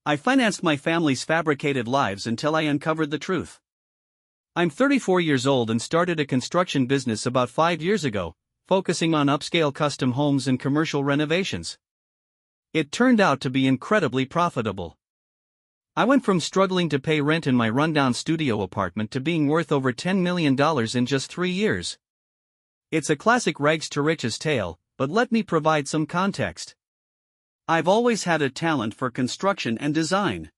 I financed my family's fabricated lives until I uncovered the truth. I'm 34 years old and started a construction business about 5 years ago, focusing on upscale custom homes and commercial renovations. It turned out to be incredibly profitable. I went from struggling to pay rent in my rundown studio apartment to being worth over $10 million in just 3 years. It's a classic rags to riches tale, but let me provide some context. I've always had a talent for construction and design.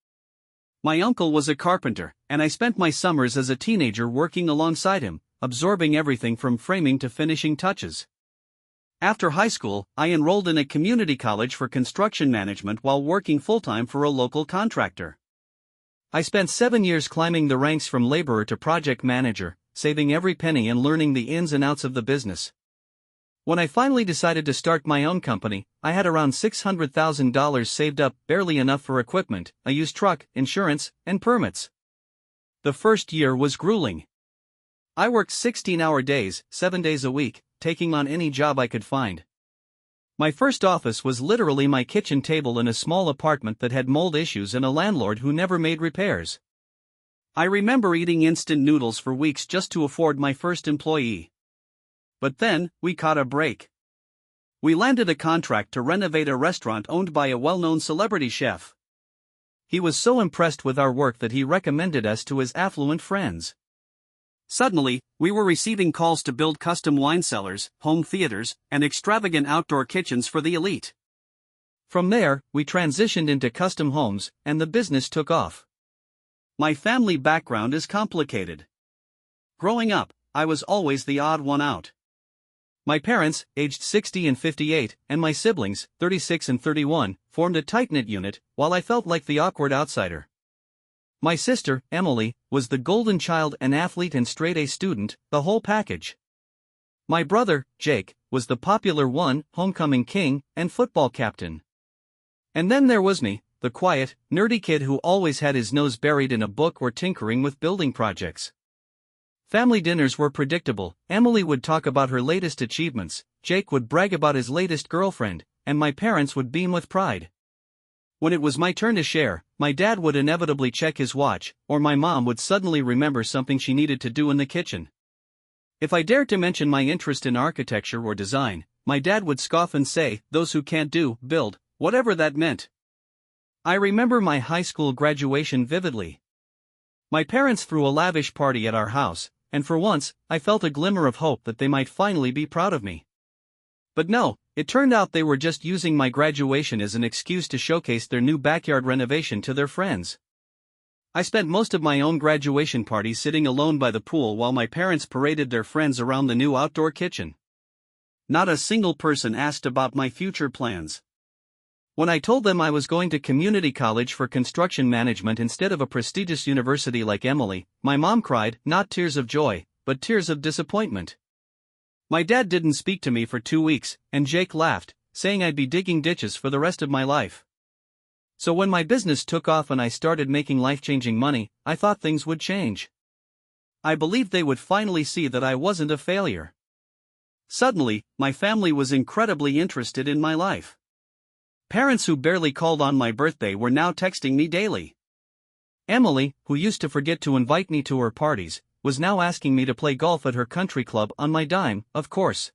My uncle was a carpenter, and I spent my summers as a teenager working alongside him, absorbing everything from framing to finishing touches. After high school, I enrolled in a community college for construction management while working full-time for a local contractor. I spent 7 years climbing the ranks from laborer to project manager, saving every penny and learning the ins and outs of the business. When I finally decided to start my own company, I had around $600,000 saved up, barely enough for equipment, a used truck, insurance, and permits. The first year was grueling. I worked 16-hour days, 7 days a week, taking on any job I could find. My first office was literally my kitchen table in a small apartment that had mold issues and a landlord who never made repairs. I remember eating instant noodles for weeks just to afford my first employee. But then, we caught a break. We landed a contract to renovate a restaurant owned by a well-known celebrity chef. He was so impressed with our work that he recommended us to his affluent friends. Suddenly, we were receiving calls to build custom wine cellars, home theaters, and extravagant outdoor kitchens for the elite. From there, we transitioned into custom homes, and the business took off. My family background is complicated. Growing up, I was always the odd one out. My parents, aged 60 and 58, and my siblings, 36 and 31, formed a tight-knit unit, while I felt like the awkward outsider. My sister, Emily, was the golden child, an athlete and straight-A student, the whole package. My brother, Jake, was the popular one, homecoming king, and football captain. And then there was me, the quiet, nerdy kid who always had his nose buried in a book or tinkering with building projects. Family dinners were predictable. Emily would talk about her latest achievements, Jake would brag about his latest girlfriend, and my parents would beam with pride. When it was my turn to share, my dad would inevitably check his watch, or my mom would suddenly remember something she needed to do in the kitchen. If I dared to mention my interest in architecture or design, my dad would scoff and say, "Those who can't do, build," whatever that meant. I remember my high school graduation vividly. My parents threw a lavish party at our house, and for once, I felt a glimmer of hope that they might finally be proud of me. But no, it turned out they were just using my graduation as an excuse to showcase their new backyard renovation to their friends. I spent most of my own graduation party sitting alone by the pool while my parents paraded their friends around the new outdoor kitchen. Not a single person asked about my future plans. When I told them I was going to community college for construction management instead of a prestigious university like Emily, my mom cried, not tears of joy, but tears of disappointment. My dad didn't speak to me for 2 weeks, and Jake laughed, saying I'd be digging ditches for the rest of my life. So when my business took off and I started making life-changing money, I thought things would change. I believed they would finally see that I wasn't a failure. Suddenly, my family was incredibly interested in my life. Parents who barely called on my birthday were now texting me daily. Emily, who used to forget to invite me to her parties, was now asking me to play golf at her country club on my dime, of course.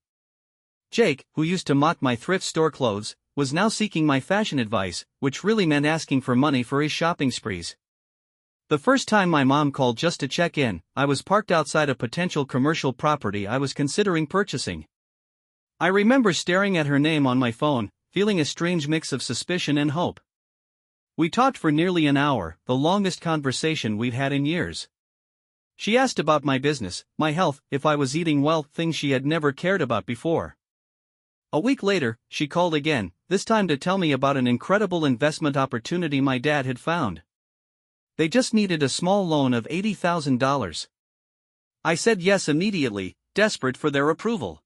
Jake, who used to mock my thrift store clothes, was now seeking my fashion advice, which really meant asking for money for his shopping sprees. The first time my mom called just to check in, I was parked outside a potential commercial property I was considering purchasing. I remember staring at her name on my phone, feeling a strange mix of suspicion and hope. We talked for nearly an hour, the longest conversation we've had in years. She asked about my business, my health, if I was eating well, things she had never cared about before. A week later, she called again, this time to tell me about an incredible investment opportunity my dad had found. They just needed a small loan of $80,000. I said yes immediately, desperate for their approval.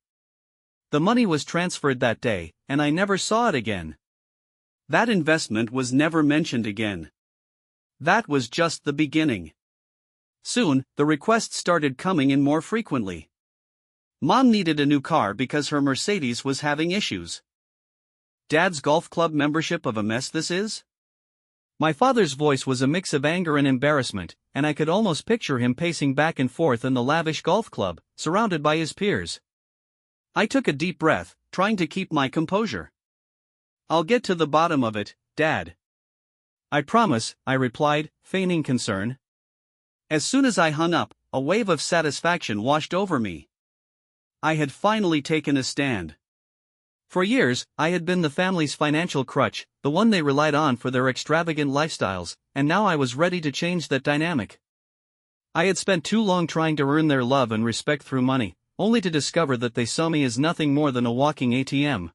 The money was transferred that day, and I never saw it again. That investment was never mentioned again. That was just the beginning. Soon, the requests started coming in more frequently. Mom needed a new car because her Mercedes was having issues. Dad's golf club membership of a mess this is? My father's voice was a mix of anger and embarrassment, and I could almost picture him pacing back and forth in the lavish golf club, surrounded by his peers. I took a deep breath, trying to keep my composure. "I'll get to the bottom of it, Dad." "I promise," I replied, feigning concern. As soon as I hung up, a wave of satisfaction washed over me. I had finally taken a stand. For years, I had been the family's financial crutch, the one they relied on for their extravagant lifestyles, and now I was ready to change that dynamic. I had spent too long trying to earn their love and respect through money, only to discover that they saw me as nothing more than a walking ATM.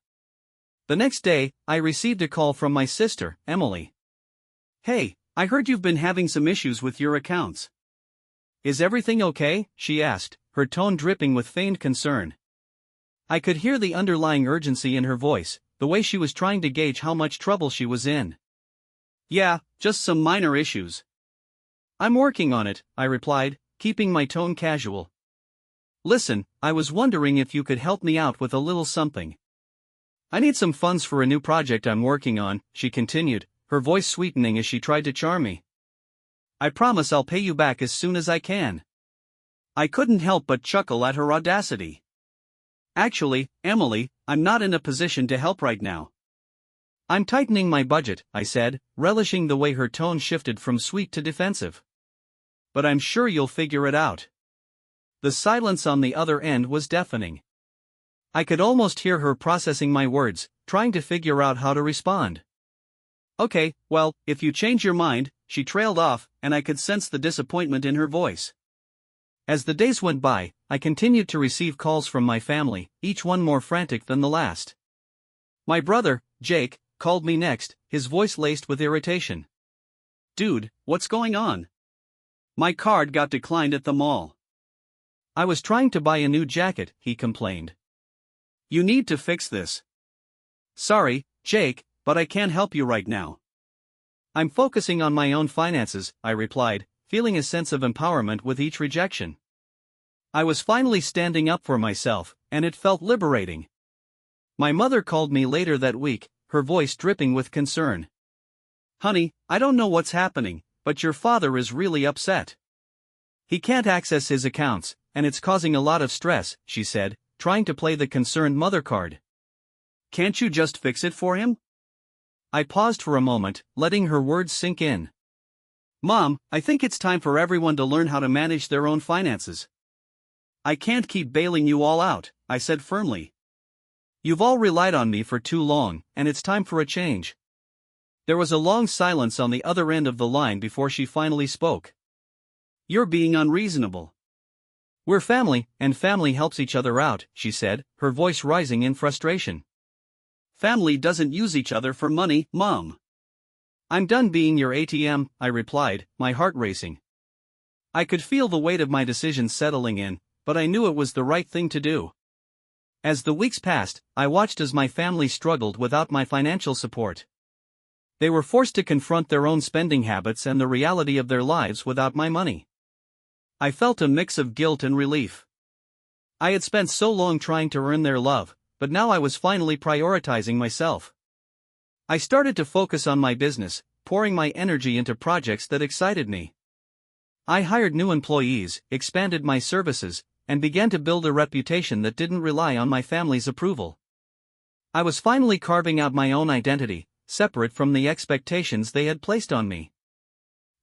The next day, I received a call from my sister, Emily. "Hey, I heard you've been having some issues with your accounts. Is everything okay?" she asked, her tone dripping with feigned concern. I could hear the underlying urgency in her voice, the way she was trying to gauge how much trouble she was in. "Yeah, just some minor issues." "I'm working on it," I replied, keeping my tone casual. "Listen, I was wondering if you could help me out with a little something. I need some funds for a new project I'm working on," she continued, her voice sweetening as she tried to charm me. "I promise I'll pay you back as soon as I can." I couldn't help but chuckle at her audacity. "Actually, Emily, I'm not in a position to help right now. I'm tightening my budget," I said, relishing the way her tone shifted from sweet to defensive. "But I'm sure you'll figure it out." The silence on the other end was deafening. I could almost hear her processing my words, trying to figure out how to respond. "Okay, well, if you change your mind," she trailed off, and I could sense the disappointment in her voice. As the days went by, I continued to receive calls from my family, each one more frantic than the last. My brother, Jake, called me next, his voice laced with irritation. "Dude, what's going on? My card got declined at the mall." "I was trying to buy a new jacket," he complained. "You need to fix this." "Sorry, Jake, but I can't help you right now." "I'm focusing on my own finances," I replied, feeling a sense of empowerment with each rejection. I was finally standing up for myself, and it felt liberating. My mother called me later that week, her voice dripping with concern. "Honey, I don't know what's happening, but your father is really upset. He can't access his accounts, and it's causing a lot of stress," she said, trying to play the concerned mother card. "Can't you just fix it for him?" I paused for a moment, letting her words sink in. "Mom, I think it's time for everyone to learn how to manage their own finances. I can't keep bailing you all out," I said firmly. "You've all relied on me for too long, and it's time for a change." There was a long silence on the other end of the line before she finally spoke. "You're being unreasonable. We're family, and family helps each other out," she said, her voice rising in frustration. "Family doesn't use each other for money, Mom." "I'm done being your ATM," I replied, my heart racing. I could feel the weight of my decision settling in, but I knew it was the right thing to do. As the weeks passed, I watched as my family struggled without my financial support. They were forced to confront their own spending habits and the reality of their lives without my money. I felt a mix of guilt and relief. I had spent so long trying to earn their love, but now I was finally prioritizing myself. I started to focus on my business, pouring my energy into projects that excited me. I hired new employees, expanded my services, and began to build a reputation that didn't rely on my family's approval. I was finally carving out my own identity, separate from the expectations they had placed on me.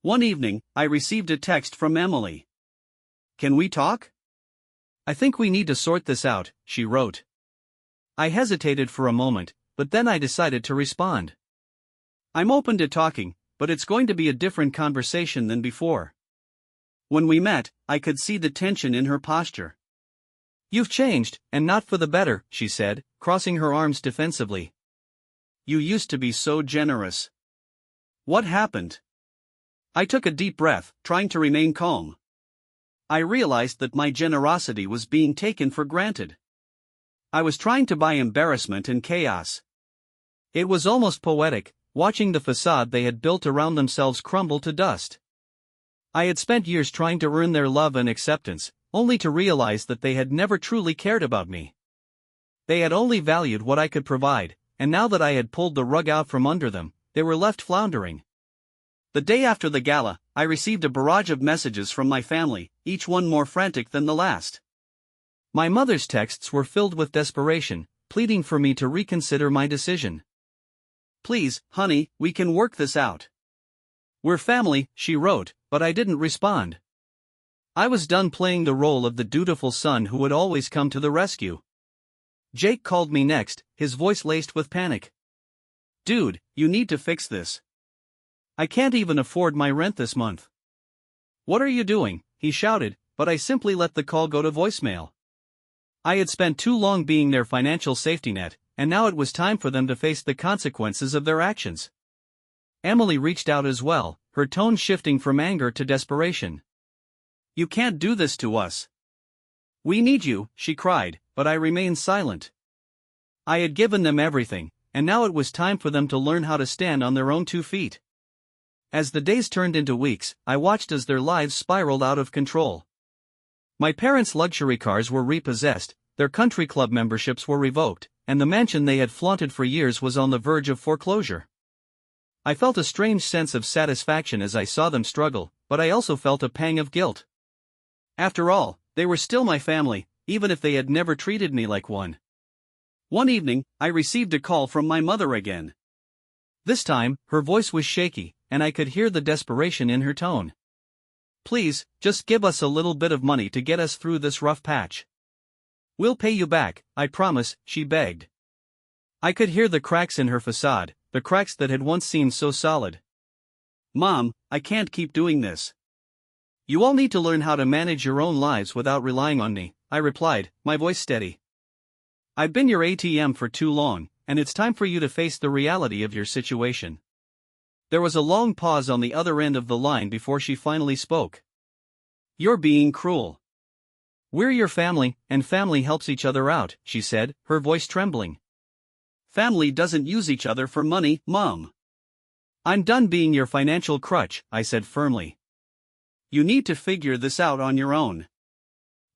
One evening, I received a text from Emily. "Can we talk? I think we need to sort this out," she wrote. I hesitated for a moment, but then I decided to respond. "I'm open to talking, but it's going to be a different conversation than before." When we met, I could see the tension in her posture. "You've changed, and not for the better," she said, crossing her arms defensively. "You used to be so generous. What happened?" I took a deep breath, trying to remain calm. I realized that my generosity was being taken for granted. I was trying to buy embarrassment and chaos. It was almost poetic, watching the facade they had built around themselves crumble to dust. I had spent years trying to earn their love and acceptance, only to realize that they had never truly cared about me. They had only valued what I could provide, and now that I had pulled the rug out from under them, they were left floundering. The day after the gala, I received a barrage of messages from my family, each one more frantic than the last. My mother's texts were filled with desperation, pleading for me to reconsider my decision. "Please, honey, we can work this out. We're family," she wrote, but I didn't respond. I was done playing the role of the dutiful son who would always come to the rescue. Jake called me next, his voice laced with panic. "Dude, you need to fix this. I can't even afford my rent this month." "What are you doing?" he shouted, but I simply let the call go to voicemail. I had spent too long being their financial safety net, and now it was time for them to face the consequences of their actions. Emily reached out as well, her tone shifting from anger to desperation. "You can't do this to us. We need you," she cried, but I remained silent. I had given them everything, and now it was time for them to learn how to stand on their own 2 feet. As the days turned into weeks, I watched as their lives spiraled out of control. My parents' luxury cars were repossessed, their country club memberships were revoked, and the mansion they had flaunted for years was on the verge of foreclosure. I felt a strange sense of satisfaction as I saw them struggle, but I also felt a pang of guilt. After all, they were still my family, even if they had never treated me like one. One evening, I received a call from my mother again. This time, her voice was shaky, and I could hear the desperation in her tone. "Please, just give us a little bit of money to get us through this rough patch. We'll pay you back, I promise," she begged. I could hear the cracks in her facade, the cracks that had once seemed so solid. "Mom, I can't keep doing this. You all need to learn how to manage your own lives without relying on me," I replied, my voice steady. "I've been your ATM for too long, and it's time for you to face the reality of your situation." There was a long pause on the other end of the line before she finally spoke. "You're being cruel. We're your family, and family helps each other out," she said, her voice trembling. "Family doesn't use each other for money, Mom. I'm done being your financial crutch," I said firmly. "You need to figure this out on your own."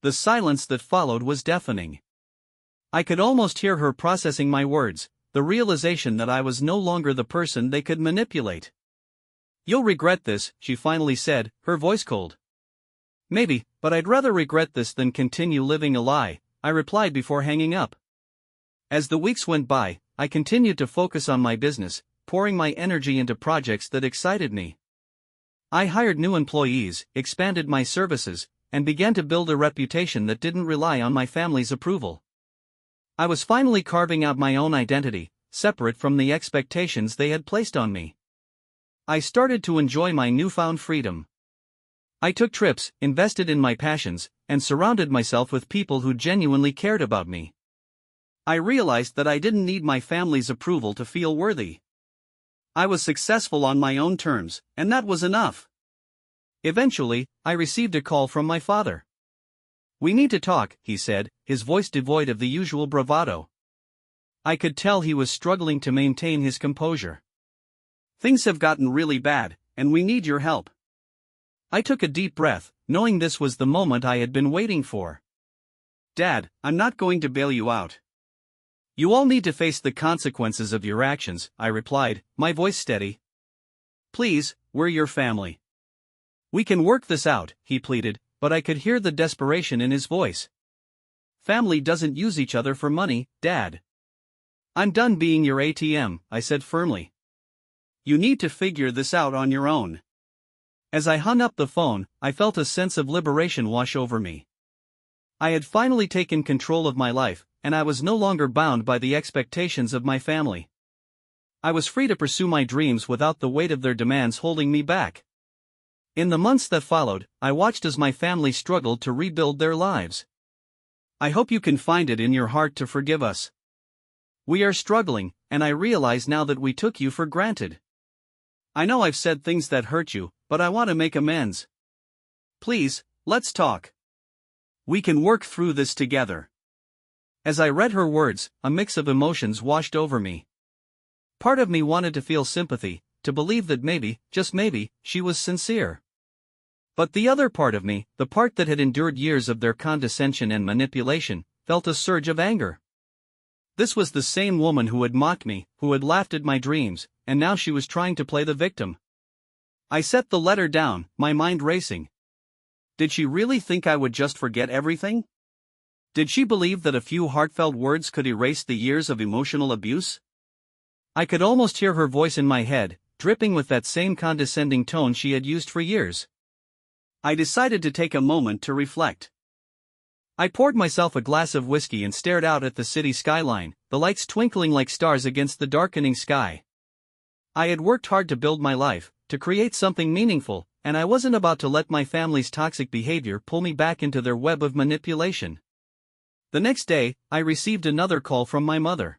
The silence that followed was deafening. I could almost hear her processing my words, the realization that I was no longer the person they could manipulate. "You'll regret this," she finally said, her voice cold. "Maybe, but I'd rather regret this than continue living a lie," I replied before hanging up. As the weeks went by, I continued to focus on my business, pouring my energy into projects that excited me. I hired new employees, expanded my services, and began to build a reputation that didn't rely on my family's approval. I was finally carving out my own identity, separate from the expectations they had placed on me. I started to enjoy my newfound freedom. I took trips, invested in my passions, and surrounded myself with people who genuinely cared about me. I realized that I didn't need my family's approval to feel worthy. I was successful on my own terms, and that was enough. Eventually, I received a call from my father. "We need to talk," he said, his voice devoid of the usual bravado. I could tell he was struggling to maintain his composure. "Things have gotten really bad, and we need your help." I took a deep breath, knowing this was the moment I had been waiting for. "Dad, I'm not going to bail you out. You all need to face the consequences of your actions," I replied, my voice steady. "Please, we're your family. We can work this out," he pleaded, but I could hear the desperation in his voice. "Family doesn't use each other for money, Dad. I'm done being your ATM," I said firmly. "You need to figure this out on your own." As I hung up the phone, I felt a sense of liberation wash over me. I had finally taken control of my life, and I was no longer bound by the expectations of my family. I was free to pursue my dreams without the weight of their demands holding me back. In the months that followed, I watched as my family struggled to rebuild their lives. I hope you can find it in your heart to forgive us. We are struggling, and I realize now that we took you for granted. I know I've said things that hurt you, but I want to make amends. Please, let's talk. We can work through this together." As I read her words, a mix of emotions washed over me. Part of me wanted to feel sympathy, to believe that maybe, just maybe, she was sincere. But the other part of me, the part that had endured years of their condescension and manipulation, felt a surge of anger. This was the same woman who had mocked me, who had laughed at my dreams, and now she was trying to play the victim. I set the letter down, my mind racing. Did she really think I would just forget everything? Did she believe that a few heartfelt words could erase the years of emotional abuse? I could almost hear her voice in my head, dripping with that same condescending tone she had used for years. I decided to take a moment to reflect. I poured myself a glass of whiskey and stared out at the city skyline, the lights twinkling like stars against the darkening sky. I had worked hard to build my life, to create something meaningful, and I wasn't about to let my family's toxic behavior pull me back into their web of manipulation. The next day, I received another call from my mother.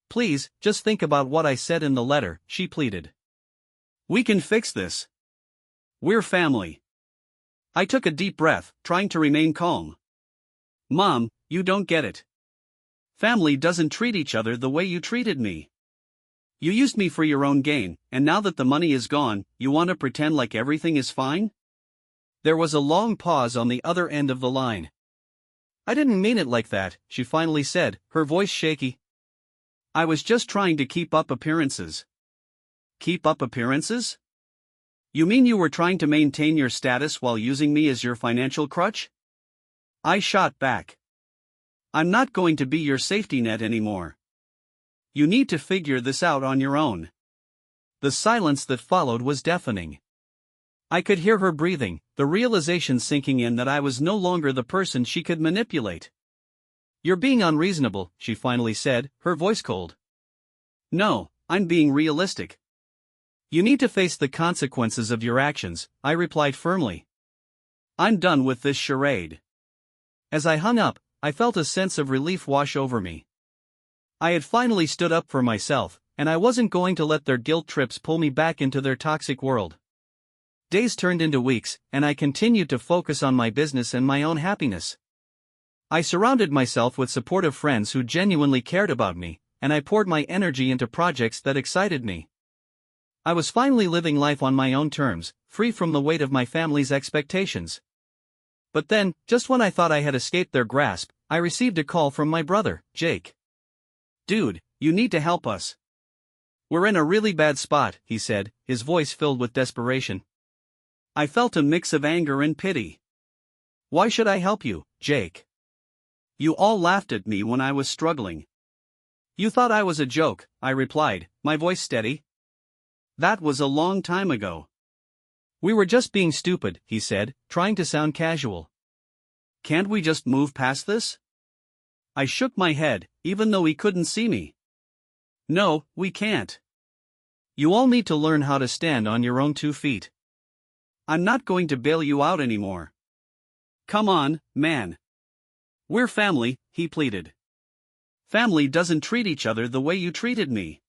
"Please, just think about what I said in the letter," she pleaded. "We can fix this. We're family." I took a deep breath, trying to remain calm. "Mom, you don't get it. Family doesn't treat each other the way you treated me. You used me for your own gain, and now that the money is gone, you want to pretend like everything is fine?" There was a long pause on the other end of the line. "I didn't mean it like that," she finally said, her voice shaky. "I was just trying to keep up appearances." "Keep up appearances? You mean you were trying to maintain your status while using me as your financial crutch?" I shot back. "I'm not going to be your safety net anymore. You need to figure this out on your own." The silence that followed was deafening. I could hear her breathing, the realization sinking in that I was no longer the person she could manipulate. "You're being unreasonable," she finally said, her voice cold. "No, I'm being realistic. You need to face the consequences of your actions," I replied firmly. "I'm done with this charade." As I hung up, I felt a sense of relief wash over me. I had finally stood up for myself, and I wasn't going to let their guilt trips pull me back into their toxic world. Days turned into weeks, and I continued to focus on my business and my own happiness. I surrounded myself with supportive friends who genuinely cared about me, and I poured my energy into projects that excited me. I was finally living life on my own terms, free from the weight of my family's expectations. But then, just when I thought I had escaped their grasp, I received a call from my brother, Jake. "Dude, you need to help us. We're in a really bad spot," he said, his voice filled with desperation. I felt a mix of anger and pity. "Why should I help you, Jake? You all laughed at me when I was struggling." "You thought I was a joke," I replied, my voice steady. "That was a long time ago." "We were just being stupid," he said, trying to sound casual. "Can't we just move past this?" I shook my head, even though he couldn't see me. "No, we can't. You all need to learn how to stand on your own 2 feet. I'm not going to bail you out anymore. Come on, man. We're family," he pleaded. "Family doesn't treat each other the way you treated me.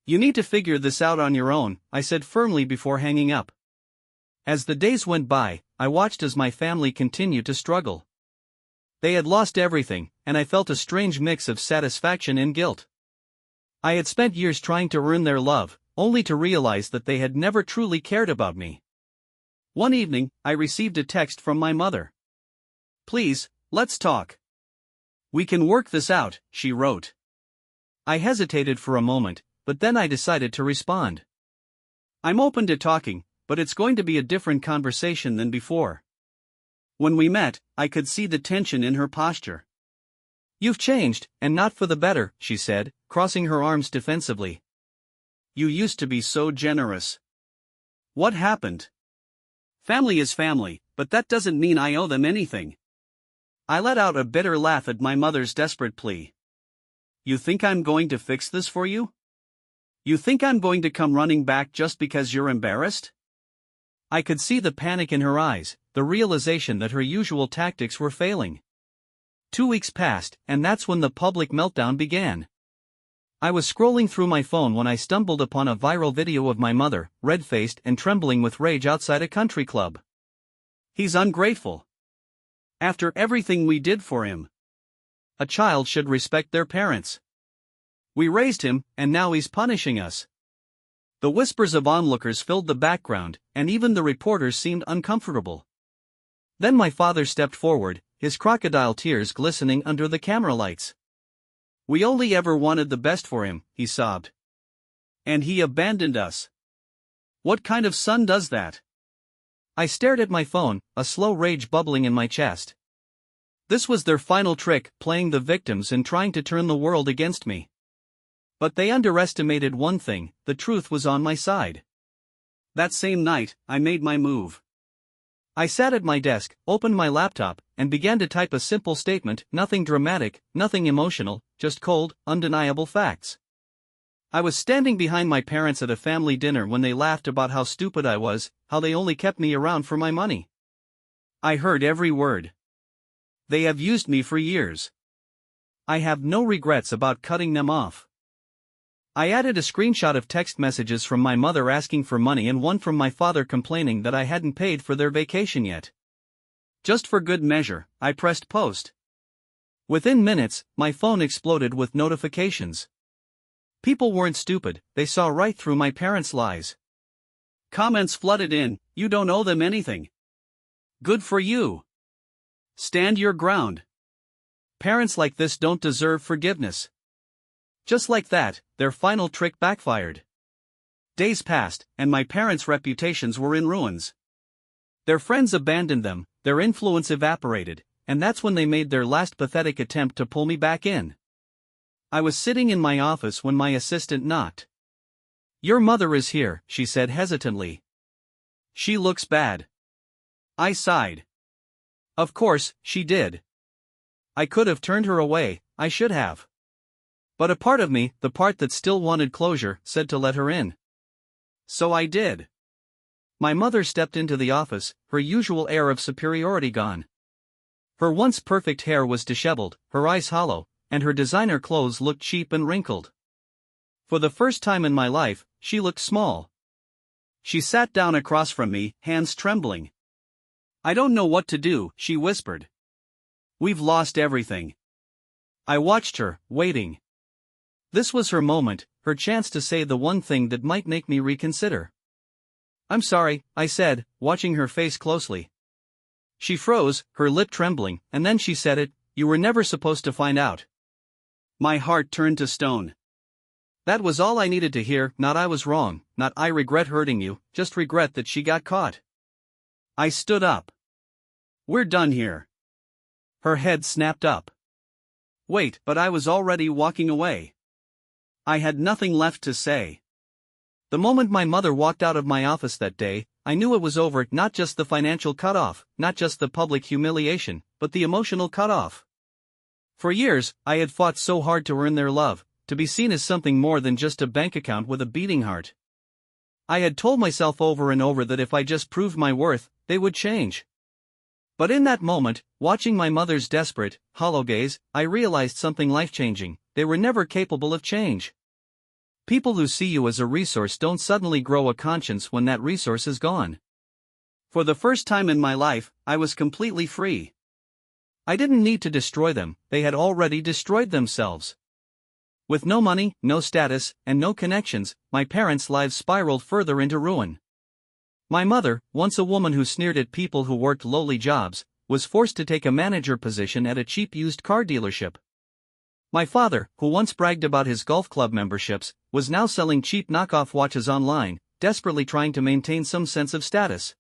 You need to figure this out on your own," I said firmly before hanging up. As the days went by, I watched as my family continued to struggle. They had lost everything, and I felt a strange mix of satisfaction and guilt. I had spent years trying to earn their love, only to realize that they had never truly cared about me. One evening, I received a text from my mother. "Please, let's talk. We can work this out," she wrote. I hesitated for a moment, but then I decided to respond. "I'm open to talking, but it's going to be a different conversation than before." When we met, I could see the tension in her posture. "You've changed, and not for the better," she said, crossing her arms defensively. "You used to be so generous. What happened?" "Family is family, but that doesn't mean I owe them anything." I let out a bitter laugh at my mother's desperate plea. "You think I'm going to fix this for you? You think I'm going to come running back just because you're embarrassed?" I could see the panic in her eyes, the realization that her usual tactics were failing. 2 weeks passed, and that's when the public meltdown began. I was scrolling through my phone when I stumbled upon a viral video of my mother, red-faced and trembling with rage outside a country club. "He's ungrateful. After everything we did for him. A child should respect their parents. We raised him, and now he's punishing us." The whispers of onlookers filled the background, and even the reporters seemed uncomfortable. Then my father stepped forward, his crocodile tears glistening under the camera lights. "We only ever wanted the best for him," he sobbed. "And he abandoned us. What kind of son does that? I stared at my phone, a slow rage bubbling in my chest. This was their final trick, playing the victims and trying to turn the world against me. But they underestimated one thing: the truth was on my side. That same night, I made my move. I sat at my desk, opened my laptop, and began to type a simple statement, nothing dramatic, nothing emotional, just cold, undeniable facts. I was standing behind my parents at a family dinner when they laughed about how stupid I was, how they only kept me around for my money. I heard every word. They have used me for years. I have no regrets about cutting them off. I added a screenshot of text messages from my mother asking for money and one from my father complaining that I hadn't paid for their vacation yet. Just for good measure, I pressed post. Within minutes, my phone exploded with notifications. People weren't stupid, they saw right through my parents' lies. Comments flooded in: "You don't owe them anything. Good for you. Stand your ground. Parents like this don't deserve forgiveness." Just like that, their final trick backfired. Days passed, and my parents' reputations were in ruins. Their friends abandoned them, their influence evaporated, and that's when they made their last pathetic attempt to pull me back in. I was sitting in my office when my assistant knocked. "Your mother is here," she said hesitantly. "She looks bad." I sighed. Of course, she did. I could have turned her away, I should have. But a part of me, the part that still wanted closure, said to let her in. So I did. My mother stepped into the office, her usual air of superiority gone. Her once perfect hair was disheveled, her eyes hollow, and her designer clothes looked cheap and wrinkled. For the first time in my life, she looked small. She sat down across from me, hands trembling. "I don't know what to do," she whispered. "We've lost everything." I watched her, waiting. This was her moment, her chance to say the one thing that might make me reconsider. "I'm sorry," I said, watching her face closely. She froze, her lip trembling, and then she said it: "You were never supposed to find out." My heart turned to stone. That was all I needed to hear, not "I was wrong," not "I regret hurting you," just regret that she got caught. I stood up. "We're done here." Her head snapped up. Wait, but I was already walking away. I had nothing left to say. The moment my mother walked out of my office that day, I knew it was over, not just the financial cutoff, not just the public humiliation, but the emotional cutoff. For years, I had fought so hard to earn their love, to be seen as something more than just a bank account with a beating heart. I had told myself over and over that if I just proved my worth, they would change. But in that moment, watching my mother's desperate, hollow gaze, I realized something life-changing: they were never capable of change. People who see you as a resource don't suddenly grow a conscience when that resource is gone. For the first time in my life, I was completely free. I didn't need to destroy them, they had already destroyed themselves. With no money, no status, and no connections, my parents' lives spiraled further into ruin. My mother, once a woman who sneered at people who worked lowly jobs, was forced to take a manager position at a cheap used car dealership. My father, who once bragged about his golf club memberships, was now selling cheap knockoff watches online, desperately trying to maintain some sense of status.